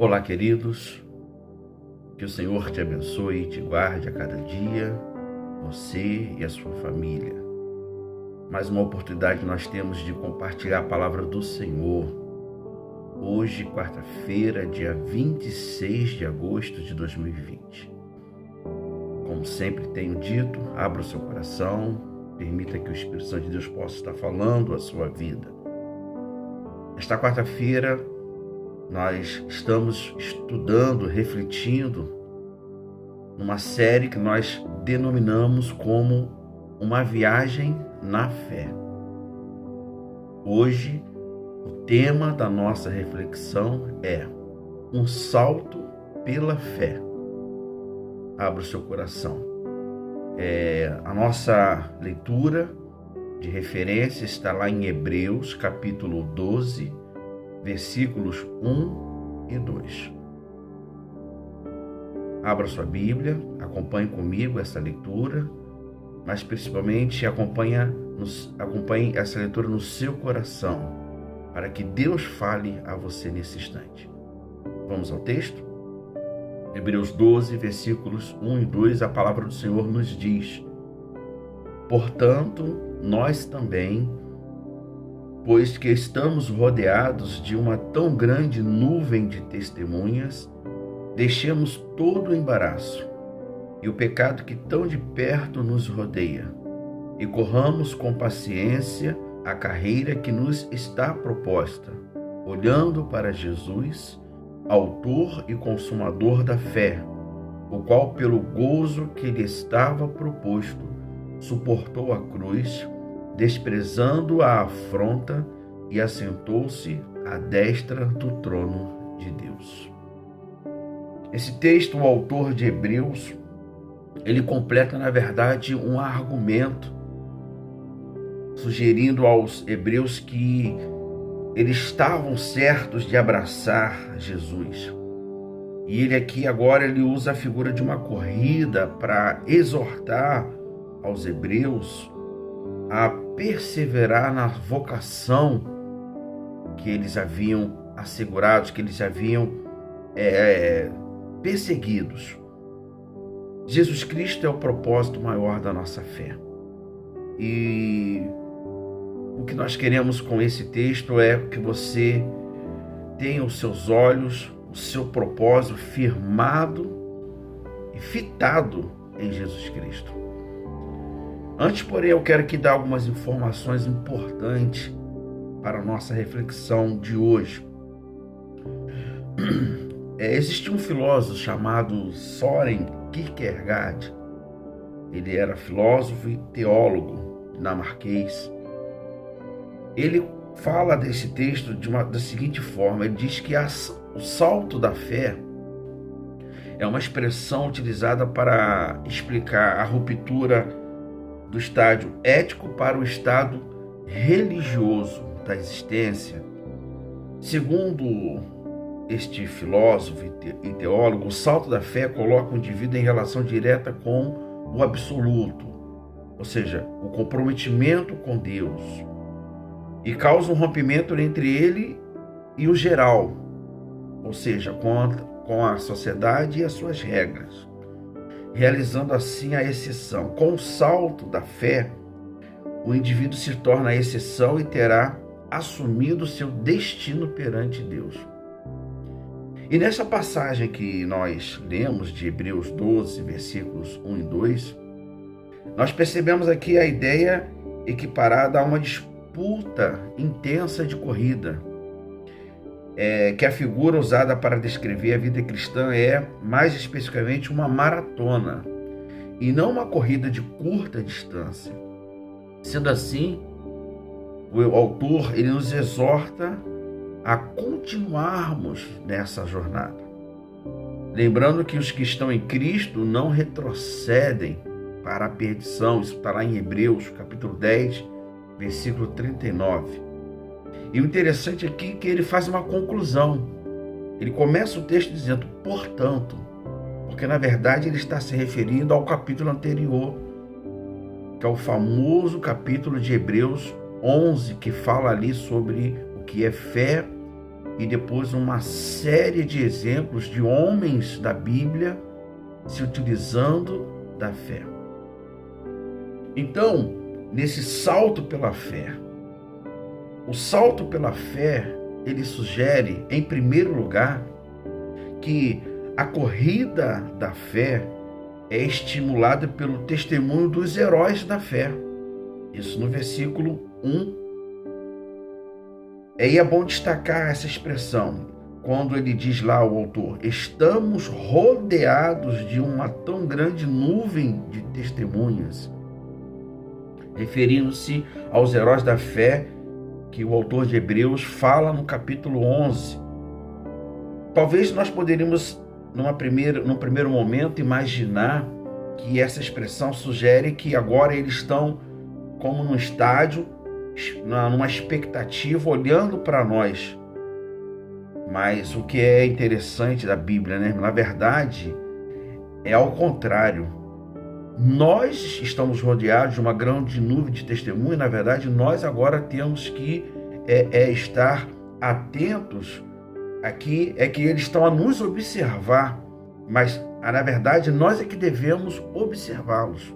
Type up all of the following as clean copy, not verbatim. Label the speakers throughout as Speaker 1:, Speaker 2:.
Speaker 1: Olá, queridos, que o Senhor te abençoe e te guarde a cada dia, você e a sua família. Mais uma oportunidade nós temos de compartilhar a palavra do Senhor. Hoje, quarta-feira, dia 26 de agosto de 2020. Como sempre tenho dito, abra o seu coração, permita que o Espírito Santo de Deus possa estar falando a sua vida. Esta quarta-feira, nós estamos estudando, refletindo numa série que nós denominamos como uma viagem na fé. Hoje, o tema da nossa reflexão é um salto pela fé. Abra o seu coração. A nossa leitura de referência está lá em Hebreus, capítulo 12, versículos 1 e 2. Abra sua Bíblia, acompanhe comigo essa leitura, mas principalmente acompanhe essa leitura no seu coração, para que Deus fale a você nesse instante. Vamos ao texto? Hebreus 12, versículos 1 e 2, a palavra do Senhor nos diz: portanto, nós também, pois que estamos rodeados de uma tão grande nuvem de testemunhas, deixemos todo o embaraço e o pecado que tão de perto nos rodeia, e corramos com paciência a carreira que nos está proposta, olhando para Jesus, autor e consumador da fé, o qual, pelo gozo que lhe estava proposto, suportou a cruz, desprezando a afronta, e assentou-se à destra do trono de Deus. Esse texto, o autor de Hebreus, ele completa, na verdade, um argumento, sugerindo aos hebreus que eles estavam certos de abraçar Jesus. E ele aqui agora ele usa a figura de uma corrida para exortar aos hebreus a perseverar na vocação que eles haviam assegurado, que eles haviam perseguidos. Jesus Cristo é o propósito maior da nossa fé. E o que nós queremos com esse texto é que você tenha os seus olhos, o seu propósito firmado e fitado em Jesus Cristo. Antes, porém, eu quero aqui dar algumas informações importantes para a nossa reflexão de hoje. Existe um filósofo chamado Søren Kierkegaard. Ele era filósofo e teólogo dinamarquês. Ele fala desse texto da seguinte forma: ele diz que o salto da fé é uma expressão utilizada para explicar a ruptura do estádio ético para o estado religioso da existência. Segundo este filósofo e teólogo, o salto da fé coloca o indivíduo em relação direta com o absoluto, ou seja, o comprometimento com Deus, e causa um rompimento entre ele e o geral, ou seja, com a sociedade e as suas regras, realizando assim a exceção. Com o salto da fé, o indivíduo se torna a exceção e terá assumido seu destino perante Deus. E nessa passagem que nós lemos de Hebreus 12, versículos 1 e 2, nós percebemos aqui a ideia equiparada a uma disputa intensa de corrida, que a figura usada para descrever a vida cristã é, mais especificamente, uma maratona, e não uma corrida de curta distância. Sendo assim, o autor ele nos exorta a continuarmos nessa jornada, lembrando que os que estão em Cristo não retrocedem para a perdição. Isso está lá em Hebreus, capítulo 10, versículo 39. E o interessante aqui é que ele faz uma conclusão. Ele começa o texto dizendo, portanto, porque na verdade ele está se referindo ao capítulo anterior, que é o famoso capítulo de Hebreus 11, que fala ali sobre o que é fé e depois uma série de exemplos de homens da Bíblia se utilizando da fé. Então, nesse salto pela fé, o salto pela fé, ele sugere, em primeiro lugar, que a corrida da fé é estimulada pelo testemunho dos heróis da fé. Isso no versículo 1. E é bom destacar essa expressão, quando ele diz lá, o autor, estamos rodeados de uma tão grande nuvem de testemunhas, referindo-se aos heróis da fé que o autor de Hebreus fala no capítulo 11. Talvez nós poderíamos, num primeiro momento, imaginar que essa expressão sugere que agora eles estão como num estádio, numa expectativa, olhando para nós. Mas o que é interessante da Bíblia, né? Na verdade, é ao contrário. Nós estamos rodeados de uma grande nuvem de testemunho. Na verdade, nós agora temos que estar atentos aqui, é que eles estão a nos observar, mas na verdade nós é que devemos observá-los,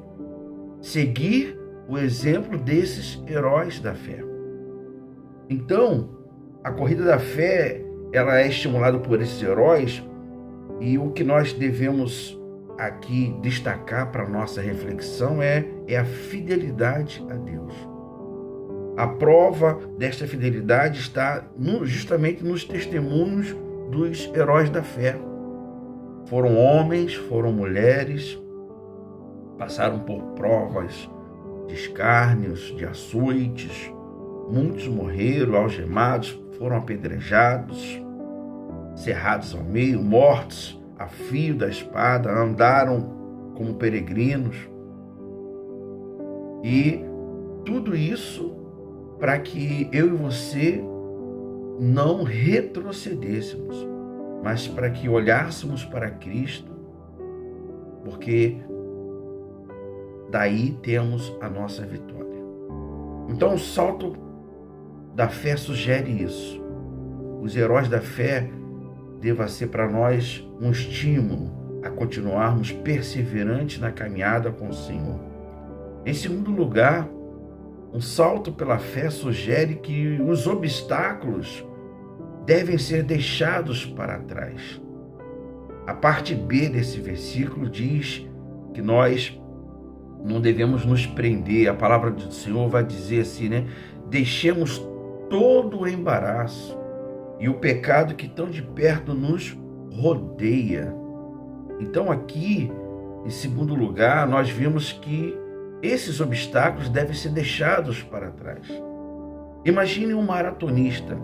Speaker 1: seguir o exemplo desses heróis da fé. Então, a corrida da fé, ela é estimulada por esses heróis, e o que nós devemos aqui destacar para a nossa reflexão é a fidelidade a Deus. A prova desta fidelidade está justamente nos testemunhos dos heróis da fé. Foram homens, foram mulheres, passaram por provas de escárnios, de açoites, muitos morreram algemados, foram apedrejados, cerrados ao meio, mortos a fio da espada, andaram como peregrinos. E tudo isso para que eu e você não retrocedêssemos, mas para que olhássemos para Cristo, porque daí temos a nossa vitória. Então o salto da fé sugere isso. Os heróis da fé deva ser para nós um estímulo a continuarmos perseverantes na caminhada com o Senhor. Em segundo lugar, um salto pela fé sugere que os obstáculos devem ser deixados para trás. A parte B desse versículo diz que nós não devemos nos prender. A palavra do Senhor vai dizer assim, né? Deixemos todo o embaraço e o pecado que tão de perto nos rodeia. Então aqui, em segundo lugar, nós vimos que esses obstáculos devem ser deixados para trás. Imagine um maratonista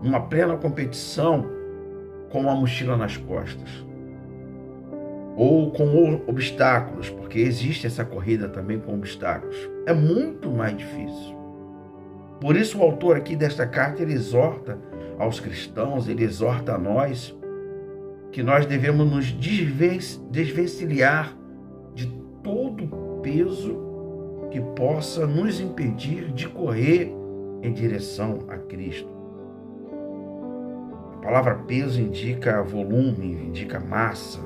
Speaker 1: numa plena competição com uma mochila nas costas, ou com obstáculos, porque existe essa corrida também com obstáculos. É muito mais difícil. Por isso o autor aqui desta carta, ele exorta aos cristãos, ele exorta a nós, que nós devemos nos desvencilhar de todo o peso que possa nos impedir de correr em direção a Cristo. A palavra peso indica volume, indica massa,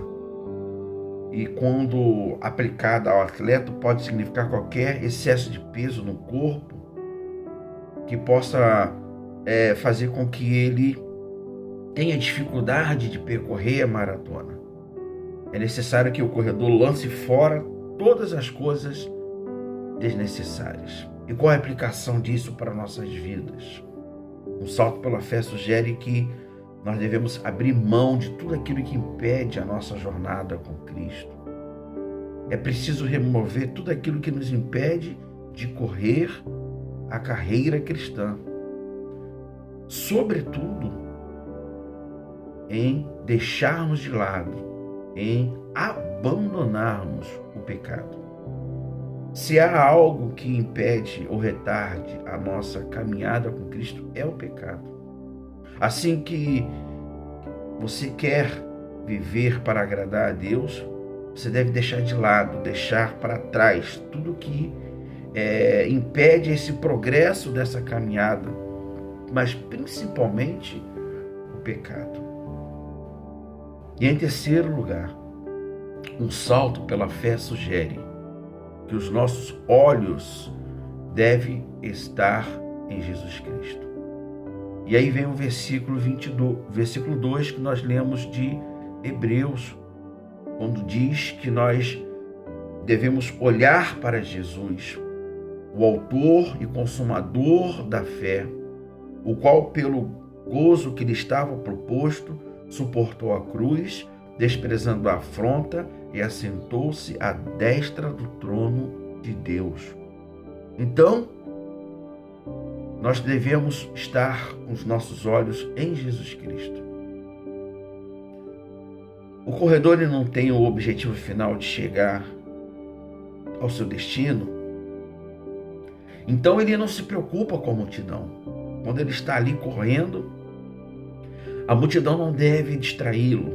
Speaker 1: e quando aplicada ao atleta pode significar qualquer excesso de peso no corpo que possa fazer com que ele tenha dificuldade de percorrer a maratona. É necessário que o corredor lance fora todas as coisas desnecessárias. E qual é a aplicação disso para nossas vidas? Um salto pela fé sugere que nós devemos abrir mão de tudo aquilo que impede a nossa jornada com Cristo. É preciso remover tudo aquilo que nos impede de correr a carreira cristã. Sobretudo, em deixarmos de lado, em abandonarmos o pecado. Se há algo que impede ou retarde a nossa caminhada com Cristo, é o pecado. Assim que você quer viver para agradar a Deus, você deve deixar de lado, deixar para trás tudo que impede esse progresso dessa caminhada, mas principalmente o pecado. E em terceiro lugar, um salto pela fé sugere que os nossos olhos devem estar em Jesus Cristo. E aí vem o versículo 2 que nós lemos de Hebreus, quando diz que nós devemos olhar para Jesus, o autor e consumador da fé, o qual, pelo gozo que lhe estava proposto, suportou a cruz, desprezando a afronta, e assentou-se à destra do trono de Deus. Então, nós devemos estar com os nossos olhos em Jesus Cristo. O corredor ele não tem o objetivo final de chegar ao seu destino, então ele não se preocupa com a multidão. Quando ele está ali correndo, a multidão não deve distraí-lo,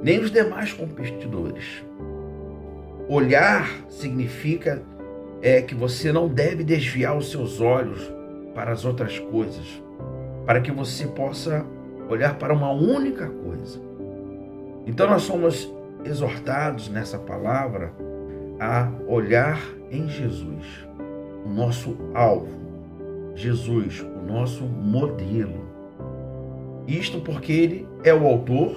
Speaker 1: nem os demais competidores. Olhar significa que você não deve desviar os seus olhos para as outras coisas, para que você possa olhar para uma única coisa. Então nós somos exortados nessa palavra a olhar em Jesus, o nosso alvo, Jesus, o nosso modelo. Isto porque ele é o autor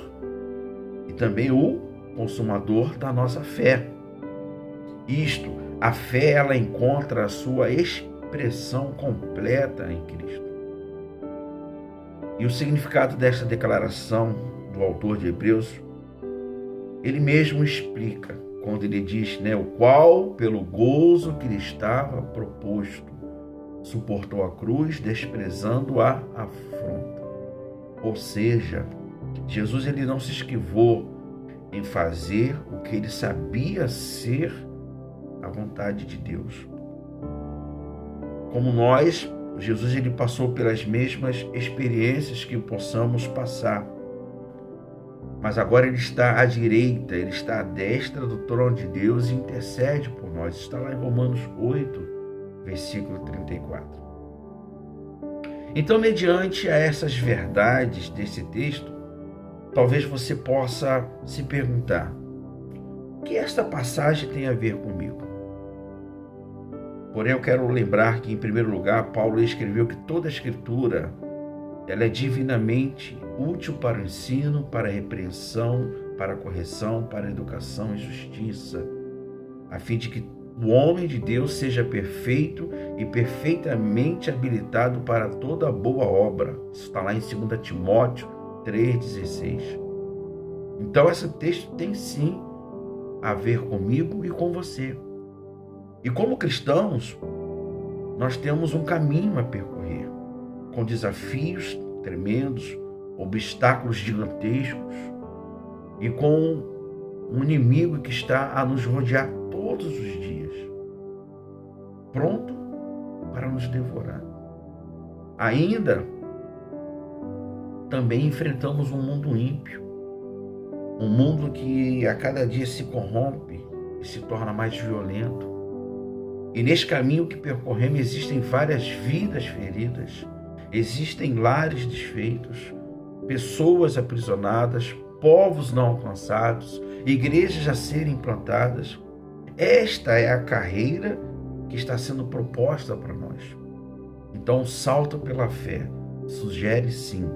Speaker 1: e também o consumador da nossa fé. Isto, a fé, ela encontra a sua expressão completa em Cristo. E o significado desta declaração do autor de Hebreus, ele mesmo explica, quando ele diz, o qual, pelo gozo que lhe estava proposto, suportou a cruz, desprezando a afronta. Ou seja, Jesus ele não se esquivou em fazer o que ele sabia ser a vontade de Deus. Como nós, Jesus ele passou pelas mesmas experiências que possamos passar. Mas agora ele está à direita, ele está à destra do trono de Deus e intercede por nós. Está lá em Romanos 8, versículo 34. Então, mediante a essas verdades desse texto, talvez você possa se perguntar: o que esta passagem tem a ver comigo? Porém, eu quero lembrar que, em primeiro lugar, Paulo escreveu que toda a Escritura ela é divinamente útil para o ensino, para a repreensão, para a correção, para a educação e justiça, a fim de que o homem de Deus seja perfeito e perfeitamente habilitado para toda boa obra. Isso está lá em 2 Timóteo 3,16. Então, esse texto tem sim a ver comigo e com você. E como cristãos, nós temos um caminho a percorrer, com desafios tremendos, obstáculos gigantescos e com um inimigo que está a nos rodear todos os dias, pronto para nos devorar. Ainda também enfrentamos um mundo ímpio, um mundo que a cada dia se corrompe e se torna mais violento. E nesse caminho que percorremos existem várias vidas feridas, existem lares desfeitos, pessoas aprisionadas, povos não alcançados, igrejas a serem implantadas. Esta é a carreira que está sendo proposta para nós. Então, o salto pela fé sugere sim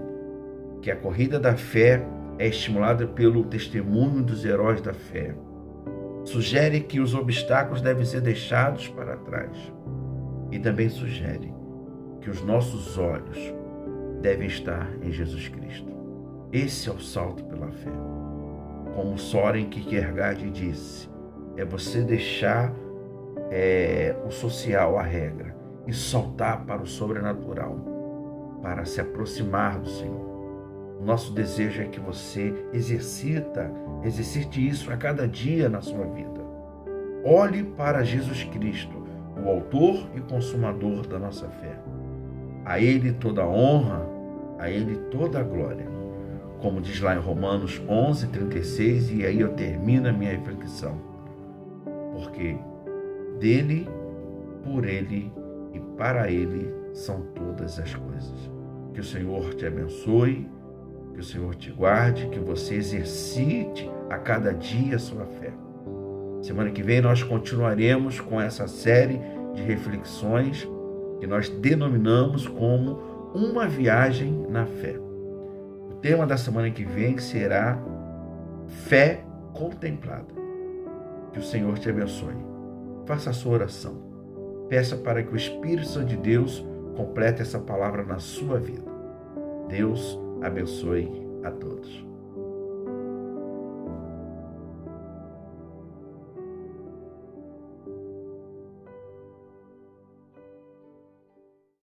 Speaker 1: que a corrida da fé é estimulada pelo testemunho dos heróis da fé. Sugere que os obstáculos devem ser deixados para trás. E também sugere que os nossos olhos devem estar em Jesus Cristo. Esse é o salto pela fé. Como Soren Kierkegaard disse, é você deixar o social, a regra, e saltar para o sobrenatural, para se aproximar do Senhor. O nosso desejo é que você exercite isso a cada dia na sua vida. Olhe para Jesus Cristo, o autor e consumador da nossa fé. A Ele toda a honra, a Ele toda a glória. Como diz lá em Romanos 11:36, e aí eu termino a minha reflexão. Porque dele, por Ele e para Ele são todas as coisas. Que o Senhor te abençoe Que o Senhor te guarde, que você exercite a cada dia a sua fé. Semana que vem nós continuaremos com essa série de reflexões que nós denominamos como uma viagem na fé. O tema da semana que vem será fé contemplada. Que o Senhor te abençoe. Faça a sua oração. Peça para que o Espírito Santo de Deus complete essa palavra na sua vida. Deus abençoe a todos.